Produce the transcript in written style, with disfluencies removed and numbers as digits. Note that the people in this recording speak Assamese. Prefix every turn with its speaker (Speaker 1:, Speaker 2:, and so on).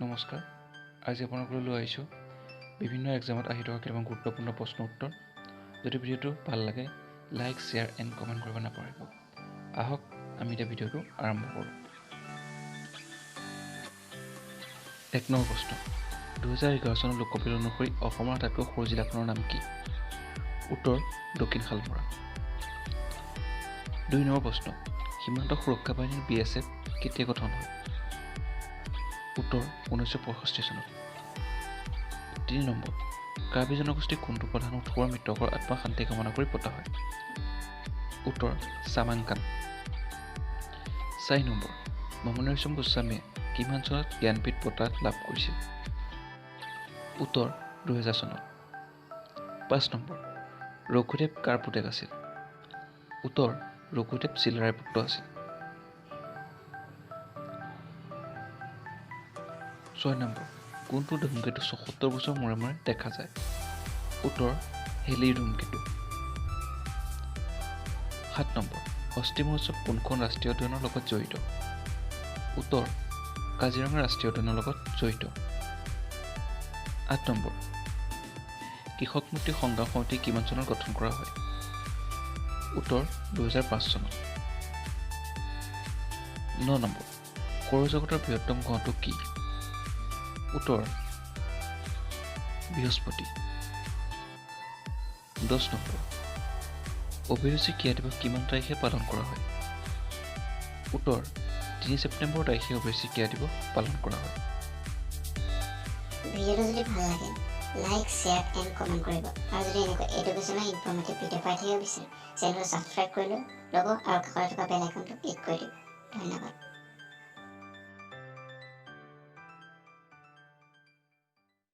Speaker 1: নমস্কাৰ। আজি আপোনালোকলৈ লৈ আহিছোঁ বিভিন্ন এক্সামত আহি থকা কেইটামান গুৰুত্বপূৰ্ণ প্ৰশ্ন উত্তৰ। যদি ভিডিঅ'টো ভাল লাগে লাইক, শ্বেয়াৰ এণ্ড কমেণ্ট কৰিব নাপাহৰিব। আহক আমি এতিয়া ভিডিঅ'টো আৰম্ভ কৰোঁ। ১ নম্বৰ প্ৰশ্ন, ২০১১ চনৰ লোকপিয়ল অনুসৰি অসমৰ আটাইতকৈ সৰু জিলাখনৰ নাম কি? উত্তৰ দক্ষিণ শালমৰা। ২ নম্বৰ প্ৰশ্ন, সীমান্ত সুৰক্ষা বাহিনীৰ BSF কেতিয়া গঠন হয়? উত্তৰ ১৯৬৫ চনত। ৩ নম্বৰ, কাৰ্বি জনগোষ্ঠীৰ কোনটো প্ৰধান উৎসৱৰ মৃতকৰ আত্মা শান্তি কামনা কৰি পতা হয়? উত্তৰ চামাংকান। ৪ নম্বৰ, মমন ৰয়ছম গোস্বামীয়ে কিমান চনত জ্ঞানপীঠ বঁটা লাভ কৰিছিল? উত্তৰ ২০০০ চনত। ৫ নম্বৰ, ৰঘুদেৱ কাৰ পুতেক আছিল? উত্তৰ ৰঘুদেৱ চিলাৰায়ৰ পুত্ৰ আছিল। ৬ নম্বৰ, কোনটো ধূমকেতু ৭৪ বছৰ মূৰে মূৰে দেখা যায়? উত্তৰ হেলিৰ ধূমকেতু। ৭ নম্বৰ, হস্তী মহোৎসৱ কোনখন ৰাষ্ট্ৰীয় উদ্যানৰ লগত জড়িত? উত্তৰ কাজিৰঙা ৰাষ্ট্ৰীয় উদ্যানৰ লগত জড়িত। ৮ নম্বৰ, কৃষক মুক্তি সংগ্ৰাম সমিতি কিমান চনত গঠন কৰা হয়? উত্তৰ ২০০৫ চনত। ৯ নম্বৰ, সৌৰজগতৰ বৃহত্তম গ্ৰহটো কি? উত্তৰ বৃহস্পতি। ১০ নম্বৰ, অভিৰুচি ক্ৰীড়া দিৱস কিমান তাৰিখে পালন কৰা হয়? উত্তৰ ৩ ছেপ্টেম্বৰ তাৰিখে অভিৰুচি ক্ৰীড়া দিৱস পালন কৰা হয়।
Speaker 2: ভিডিঅ'টো যদি ভাল লাগে লাইক, শ্বেয়াৰ এণ্ড কমেণ্ট কৰিব। আৰু যদি এনেকুৱা এডুকেশ্যনেল ইনফৰ্মেটিভ ভিডিঅ' পাই থাকিব বিচাৰে চেনেলটো ছাবস্ক্ৰাইব কৰি ল'ব আৰু কাষতে থকা বেল আইকনটো ক্লিক কৰি দিব। ধন্যবাদ।